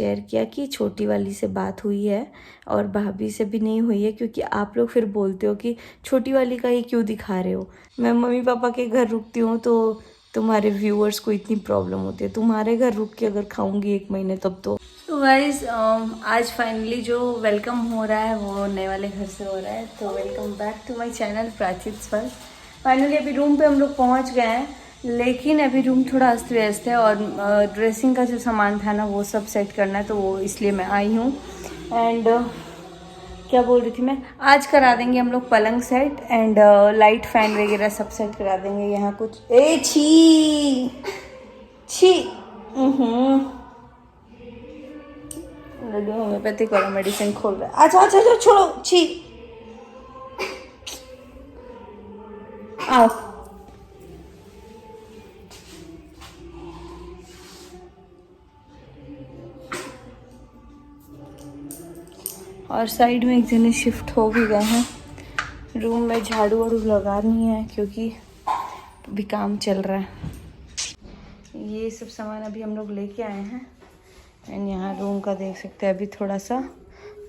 Share किया कि छोटी वाली से बात हुई है और भाभी से भी नहीं हुई है, क्योंकि आप लोग फिर बोलते हो कि छोटी वाली का ही क्यों दिखा रहे हो। मैं मम्मी पापा के घर रुकती हूँ तो तुम्हारे व्यूअर्स को इतनी प्रॉब्लम होती है, तुम्हारे घर रुक के अगर खाऊंगी 1 महीने तब तो गाइज आज फाइनली जो वेलकम हो रहा है वो नए वाले घर से हो रहा है। तो welcome back to my channel प्राचीज फल। फाइनली अभी रूम पे हम लोग पहुंच गए हैं, लेकिन अभी रूम थोड़ा अस्त व्यस्त है और ड्रेसिंग का जो सामान था ना वो सब सेट करना है, तो वो इसलिए मैं आई हूँ। एंड क्या बोल रही थी मैं, आज करा देंगे हम लोग पलंग सेट एंड लाइट फैन वगैरह सब सेट करा देंगे। यहाँ कुछ छी छी होम्योपैथिक वाला मेडिसिन खोल रहा है। अच्छा अच्छा अच्छा छोड़ो, छी आओ। और साइड में एक जने शिफ्ट हो भी गए हैं। रूम में झाड़ू वाड़ू लगानी है क्योंकि भी काम चल रहा है। ये सब सामान अभी हम लोग लेके आए हैं एंड यहाँ रूम का देख सकते हैं। अभी थोड़ा सा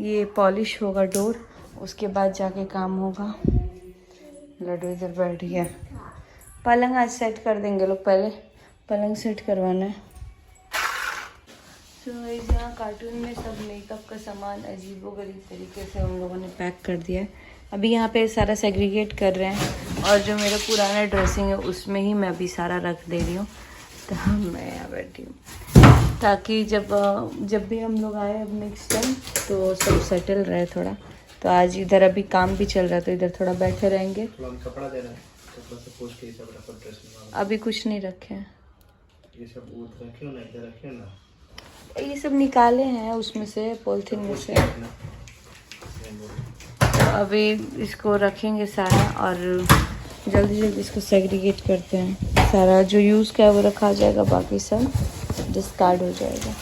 ये पॉलिश होगा डोर, उसके बाद जाके काम होगा। लड्डू इधर बैठ गया। पलंग आज सेट कर देंगे लोग, पहले पलंग सेट करवाना है। तो यहाँ कार्टून में सब मेकअप का सामान अजीबोगरीब तरीके से हम लोगों ने पैक कर दिया है। अभी यहाँ पे सारा सेग्रीगेट कर रहे हैं और जो मेरा पुराना ड्रेसिंग है उसमें ही मैं अभी सारा रख दे रही हूँ। तो मैं यहाँ बैठी हूँ ताकि जब भी हम लोग आए अब नेक्स्ट टाइम तो सब सेटल रहे थोड़ा। तो आज इधर अभी काम भी चल रहा है तो इधर थोड़ा बैठे रहेंगे। कपड़ा देना है, कपड़ा से पोंछ के सब रखो ड्रेस में। अभी कुछ नहीं रखे हैं, ये सब उधर रखे हो ना, इधर रखे हो ना, ये सब निकाले हैं उसमें से, पॉलिथीन में से। तो अभी इसको रखेंगे सारा और जल्दी जल्दी इसको सेग्रीगेट करते हैं। सारा जो यूज़ किया वो रखा जाएगा, बाकी सब डिस्कार्ड हो जाएगा।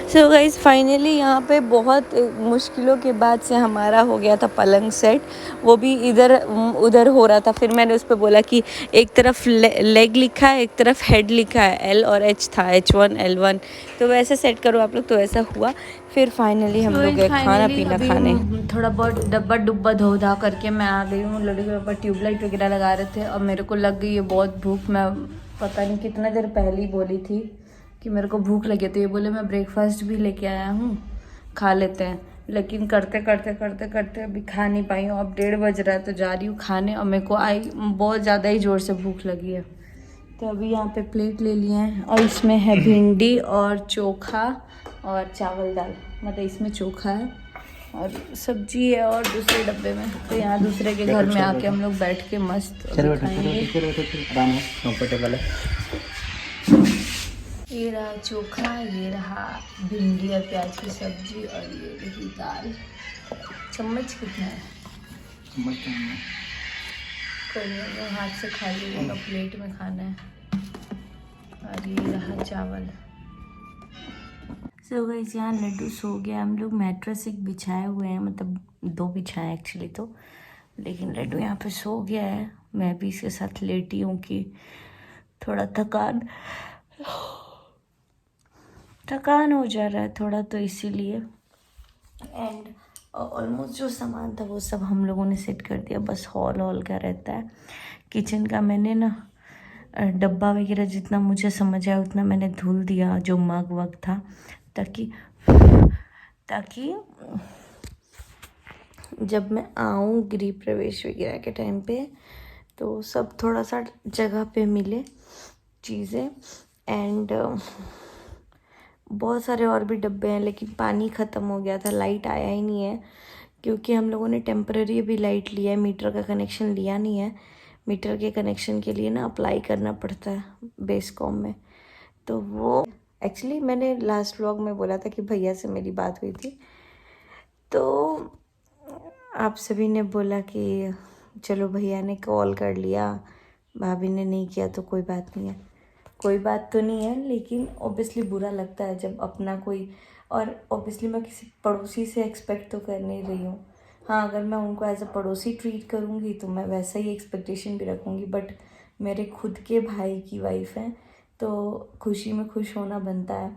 सो गाइज़ फाइनली यहाँ पे बहुत मुश्किलों के बाद से हमारा हो गया था पलंग सेट। वो भी इधर उधर हो रहा था। फिर मैंने उस पर बोला कि एक तरफ लेग लिखा है, एक तरफ हेड लिखा है, L और H था, H1 L1, तो वैसे सेट करो आप लोग। तो वैसा हुआ। फिर फाइनली हम लोग गए खाना पीना खाने। थोड़ा बहुत डब्बा डुब्बा धो धा करके मैं आ गई हूँ। लड़के के पापा ट्यूबलाइट वगैरह लगा रहे थे और मेरे को लग गई है बहुत भूख। मैं पता नहीं कितना देर पहले ही बोली थी कि मेरे को भूख लगी, तो ये बोले मैं ब्रेकफास्ट भी लेके आया हूँ, खा लेते हैं। लेकिन करते करते करते करते अभी खा नहीं पाई हूँ। अब 1:30 बज रहा है तो जा रही हूँ खाने और मेरे को बहुत ज़्यादा ही ज़ोर से भूख लगी है। तो अभी यहाँ पे प्लेट ले लिए हैं और इसमें है भिंडी और चोखा और चावल दाल, मतलब इसमें चोखा है और सब्जी है और दूसरे डब्बे में। तो यहाँ दूसरे के घर में आके हम लोग बैठ के मस्त खाएंगे। ये रहा चोखा, ये रहा भिंडी और प्याज की सब्जी और ये रही दाल। चम्मच कितना है? चम्मच कोई नहीं, हाथ से खा लीजिएगा, प्लेट में खाना है। और ये रहा चावल। सो गाइस यहाँ लड्डू सो गया। हम लोग मैट्रेस एक बिछाए हुए हैं, मतलब 2 बिछाए एक्चुअली तो, लेकिन लड्डू यहाँ पे सो गया है। मैं भी इसके साथ लेटी हूँ कि थोड़ा थकान हो जा रहा है थोड़ा, तो इसीलिए। एंड ऑलमोस्ट जो सामान था वो सब हम लोगों ने सेट कर दिया, बस हॉल का रहता है। किचन का मैंने ना डब्बा वगैरह जितना मुझे समझ आया उतना मैंने धुल दिया, जो मग वग था, ताकि जब मैं आऊँ गृह प्रवेश वगैरह के टाइम पे तो सब थोड़ा सा जगह पे मिले चीज़ें। एंड बहुत सारे और भी डब्बे हैं, लेकिन पानी ख़त्म हो गया था, लाइट आया ही नहीं है, क्योंकि हम लोगों ने टेम्पररी भी लाइट लिया है, मीटर का कनेक्शन लिया नहीं है। मीटर के कनेक्शन के लिए ना अप्लाई करना पड़ता है बेस्कॉम में। तो वो एक्चुअली मैंने लास्ट व्लॉग में बोला था कि भैया से मेरी बात हुई थी, तो आप सभी ने बोला कि चलो भैया ने कॉल कर लिया, भाभी ने नहीं किया तो कोई बात नहीं है। कोई बात तो नहीं है, लेकिन ऑब्वियसली बुरा लगता है जब अपना कोई, और ऑब्वियसली मैं किसी पड़ोसी से एक्सपेक्ट तो कर नहीं रही हूँ। हाँ, अगर मैं उनको एज अ पड़ोसी ट्रीट करूँगी तो मैं वैसा ही एक्सपेक्टेशन भी रखूँगी, बट मेरे खुद के भाई की वाइफ है तो खुशी में खुश होना बनता है।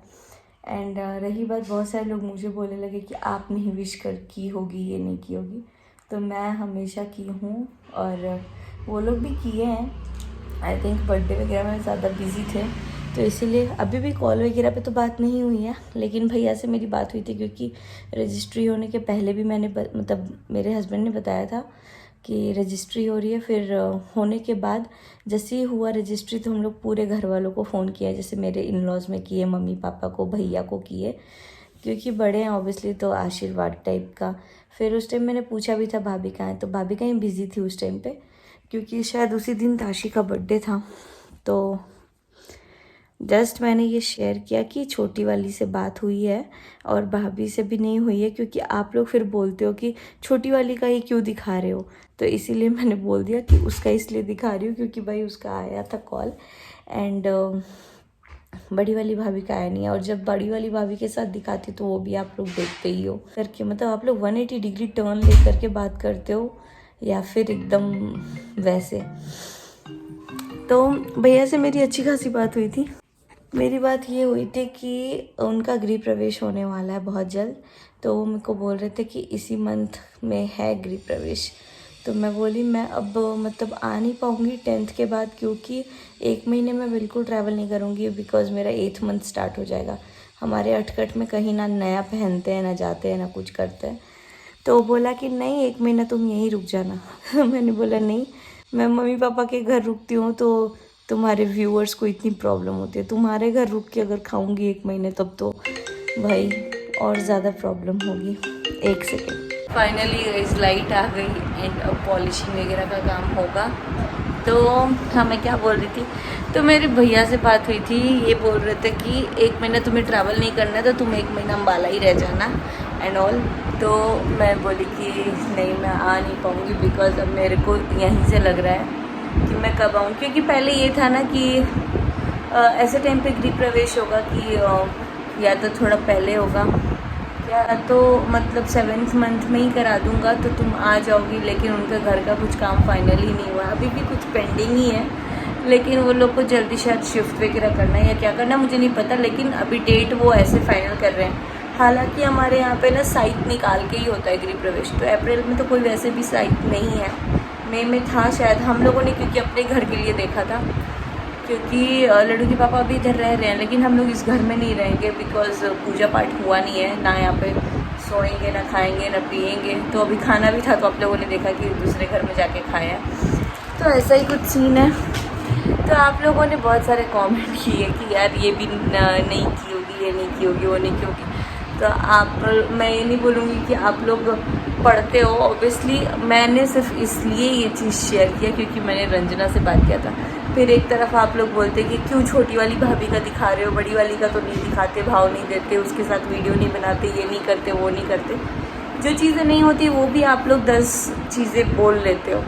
एंड रही बात, बहुत सारे लोग मुझे बोलने लगे कि आप नहीं विश कर की होगी, ये नहीं की होगी, तो मैं हमेशा की हूँ और वो लोग भी किए हैं। आई थिंक बर्थडे वगैरह में ज़्यादा बिजी थे तो इसीलिए अभी भी कॉल वगैरह पे तो बात नहीं हुई है, लेकिन भैया से मेरी बात हुई थी क्योंकि रजिस्ट्री होने के पहले भी मैंने मतलब मेरे हस्बैंड ने बताया था कि रजिस्ट्री हो रही है। फिर होने के बाद जैसे ही हुआ रजिस्ट्री तो हम लोग पूरे घर वालों को फ़ोन किया, जैसे मेरे इन लॉज़ में किए, मम्मी पापा को, भैया को किए, क्योंकि बड़े हैं ऑब्वियसली तो आशीर्वाद टाइप का। फिर उस टाइम मैंने पूछा भी था भाभी कहाँ है, तो भाभी कहीं बिज़ी थी उस टाइम पे, क्योंकि शायद उसी दिन ताशी का बर्थडे था। तो जस्ट मैंने ये शेयर किया कि छोटी वाली से बात हुई है और भाभी से भी नहीं हुई है, क्योंकि आप लोग फिर बोलते हो कि छोटी वाली का ही क्यों दिखा रहे हो, तो इसीलिए मैंने बोल दिया कि उसका इसलिए दिखा रही हूँ क्योंकि भाई उसका आया था कॉल एंड बड़ी वाली भाभी का आया नहीं है। और जब बड़ी वाली भाभी के साथ दिखाती तो वो भी आप लोग देखते ही हो करके, मतलब आप लोग 180 डिग्री टर्न ले करके बात करते हो या फिर एकदम वैसे। तो भैया से मेरी अच्छी खासी बात हुई थी। मेरी बात ये हुई थी कि उनका गृह प्रवेश होने वाला है बहुत जल्द, तो वो मेरे को बोल रहे थे कि इसी मंथ में है गृह प्रवेश। तो मैं बोली मैं अब मतलब आ नहीं पाऊँगी 10th के बाद, क्योंकि 1 महीने में बिल्कुल ट्रैवल नहीं करूँगी बिकॉज़ मेरा 8th मंथ स्टार्ट हो जाएगा। हमारे अटकट में कहीं ना नया पहनते हैं, ना जाते हैं, ना कुछ करते हैं। तो वो बोला कि नहीं 1 महीना तुम यहीं रुक जाना। मैंने बोला नहीं, मैं मम्मी पापा के घर रुकती हूँ तो तुम्हारे व्यूअर्स को इतनी प्रॉब्लम होती है, तुम्हारे घर रुक के अगर खाऊंगी 1 महीने तब तो भाई और ज़्यादा प्रॉब्लम होगी। 1 सेकेंड। फाइनली इस लाइट आ गई एंड अब पॉलिशिंग वगैरह का काम होगा। तो हाँ, मैं क्या बोल रही थी, तो मेरे भैया से बात हुई थी, ये बोल रहे थे कि 1 महीना तुम्हें ट्रैवल नहीं करना है तो तुम 1 महीना अम्बाला ही रह जाना एंड ऑल। तो मैं बोली कि नहीं मैं आ नहीं पाऊँगी बिकॉज़ अब मेरे को यहीं से लग रहा है कि मैं कब आऊँ, क्योंकि पहले ये था ना कि ऐसे टाइम पे गृह प्रवेश होगा कि या तो थोड़ा पहले होगा या तो मतलब 7th मंथ में ही करा दूँगा तो तुम आ जाओगी, लेकिन उनका घर का कुछ काम फाइनल ही नहीं हुआ, अभी भी कुछ पेंडिंग ही है, लेकिन वो लोग को जल्दी शायद शिफ्ट वगैरह करना है या क्या करना मुझे नहीं पता, लेकिन अभी डेट वो ऐसे फाइनल कर रहे हैं। हालांकि हमारे यहाँ पे ना साइट निकाल के ही होता है गृह प्रवेश, तो अप्रैल में तो कोई वैसे भी साइट नहीं है, मई में था शायद, हम लोगों ने क्योंकि अपने घर के लिए देखा था, क्योंकि लड्डू के पापा भी इधर रह रहे हैं, लेकिन हम लोग इस घर में नहीं रहेंगे बिकॉज़ पूजा पाठ हुआ नहीं है, ना यहाँ पे सोएंगे, ना खाएंगे, ना पिएंगे। तो अभी खाना भी था तो आप लोगों ने देखा कि दूसरे घर में जाके खाया, तो ऐसा ही कुछ सीन है। तो आप लोगों ने बहुत सारे कमेंट किए कि यार ये भी नहीं की होगी, ये नहीं की होगी, वो नहीं की होगी। तो मैं ये नहीं बोलूँगी कि आप लोग पढ़ते हो, ऑब्वियसली मैंने सिर्फ इसलिए ये चीज़ शेयर किया क्योंकि मैंने रंजना से बात किया था। फिर एक तरफ आप लोग बोलते कि क्यों छोटी वाली भाभी का दिखा रहे हो, बड़ी वाली का तो नहीं दिखाते, भाव नहीं देते, उसके साथ वीडियो नहीं बनाते, ये नहीं करते, वो नहीं करते। जो चीज़ें नहीं होती वो भी आप लोग 10 चीज़ें बोल लेते हो।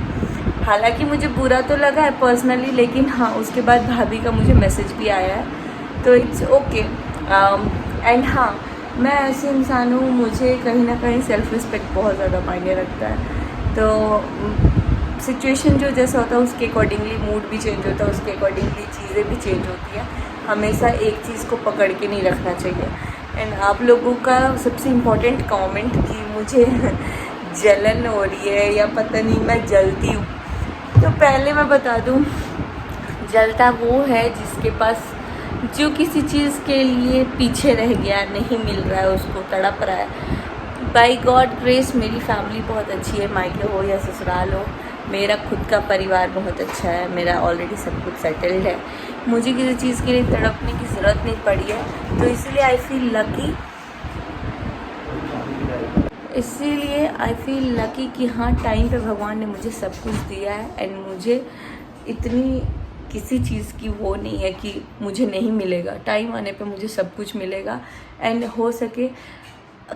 हालांकि मुझे बुरा तो लगा है पर्सनली, लेकिन हाँ उसके बाद भाभी का मुझे मैसेज भी आया है तो इट्स ओके। एंड हाँ, मैं ऐसे इंसान हूँ, मुझे कहीं ना कहीं सेल्फ़ रिस्पेक्ट बहुत ज़्यादा मायने रखता है। तो सिचुएशन जो जैसा होता है उसके अकॉर्डिंगली मूड भी चेंज होता है, उसके अकॉर्डिंगली चीज़ें भी चेंज होती हैं। हमेशा एक चीज़ को पकड़ के नहीं रखना चाहिए। एंड आप लोगों का सबसे इम्पोर्टेंट कमेंट कि मुझे जलन हो रही है या पता नहीं मैं जलती हूँ, तो पहले मैं बता दूँ, जलता वो है जिसके पास जो किसी चीज़ के लिए पीछे रह गया, नहीं मिल रहा है, उसको तड़प रहा है। बाय गॉड ग्रेस मेरी फैमिली बहुत अच्छी है, मायके हो या ससुराल हो, मेरा खुद का परिवार बहुत अच्छा है, मेरा ऑलरेडी सब कुछ सेटल्ड है, मुझे किसी चीज़ के लिए तड़पने की ज़रूरत नहीं पड़ी है। तो इसीलिए आई फील लकी कि हाँ टाइम पे भगवान ने मुझे सब कुछ दिया है एंड मुझे इतनी किसी चीज़ की वो नहीं है कि मुझे नहीं मिलेगा, टाइम आने पे मुझे सब कुछ मिलेगा। एंड हो सके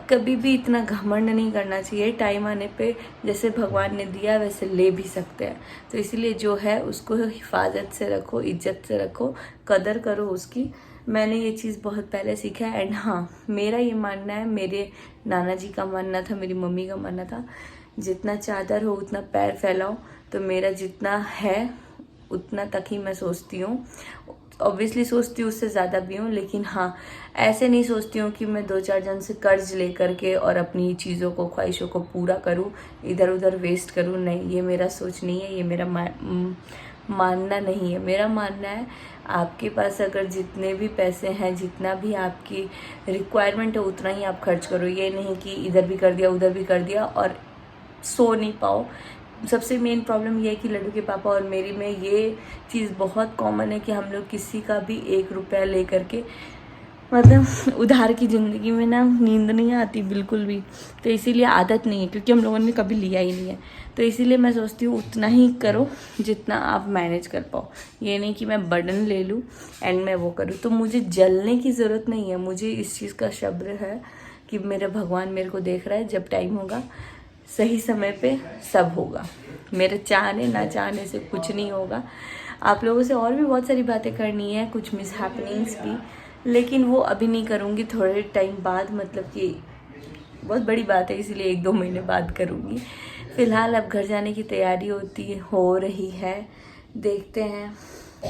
कभी भी इतना घमंड नहीं करना चाहिए। टाइम आने पे जैसे भगवान ने दिया वैसे ले भी सकते हैं, तो इसीलिए जो है उसको हिफाजत से रखो, इज्जत से रखो, कदर करो उसकी। मैंने ये चीज़ बहुत पहले सीखा है। एंड हाँ, मेरा ये मानना है, मेरे नाना जी का मानना था, मेरी मम्मी का मानना था, जितना चादर हो उतना पैर फैलाओ। तो मेरा जितना है उतना तक ही मैं सोचती हूँ। ऑब्वियसली सोचती हूँ उससे ज़्यादा भी हूँ, लेकिन हाँ ऐसे नहीं सोचती हूँ कि मैं 2-4 जन से कर्ज ले करके और अपनी चीज़ों को, ख्वाहिशों को पूरा करूँ, इधर उधर वेस्ट करूँ। नहीं, ये मेरा सोच नहीं है, ये मेरा मानना नहीं है। मेरा मानना है आपके पास अगर जितने भी पैसे हैं, जितना भी आपकी रिक्वायरमेंट है उतना ही आप खर्च करो। ये नहीं कि इधर भी कर दिया उधर भी कर दिया और सो नहीं पाओ। सबसे मेन प्रॉब्लम ये है कि लड्डू के पापा और मेरी में ये चीज़ बहुत कॉमन है कि हम लोग किसी का भी 1 रुपया ले करके, मतलब उधार की ज़िंदगी में ना नींद नहीं आती बिल्कुल भी। तो इसीलिए आदत नहीं है, क्योंकि हम लोगों ने कभी लिया ही नहीं है। तो इसीलिए मैं सोचती हूँ उतना ही करो जितना आप मैनेज कर पाओ। ये नहीं कि मैं बर्डन ले लूँ एंड मैं वो करूँ। तो मुझे जलने की ज़रूरत नहीं है, मुझे इस चीज़ का सब्र है कि मेरा भगवान मेरे को देख रहा है। जब टाइम होगा सही समय पे सब होगा। मेरे चाहने ना चाहने से कुछ नहीं होगा। आप लोगों से और भी बहुत सारी बातें करनी है, कुछ मिस हैपनिंग्स भी, लेकिन वो अभी नहीं करूँगी, थोड़े टाइम बाद। मतलब कि बहुत बड़ी बात है, इसीलिए 1-2 महीने बाद करूँगी। फ़िलहाल अब घर जाने की तैयारी हो रही है। देखते हैं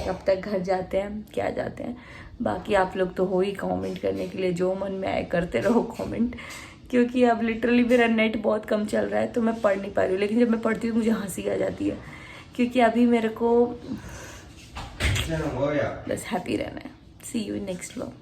कब तक घर जाते हैं, क्या जाते हैं। बाकी आप लोग तो हो ही कमेंट करने के लिए, जो मन में आए करते रहो कमेंट, क्योंकि अब लिटरली मेरा नेट बहुत कम चल रहा है तो मैं पढ़ नहीं पा रही हूँ। लेकिन जब मैं पढ़ती हूँ मुझे हंसी आ जाती है, क्योंकि अभी मेरे को बस हैप्पी रहना है। सी यू इन नेक्स्ट व्लॉग।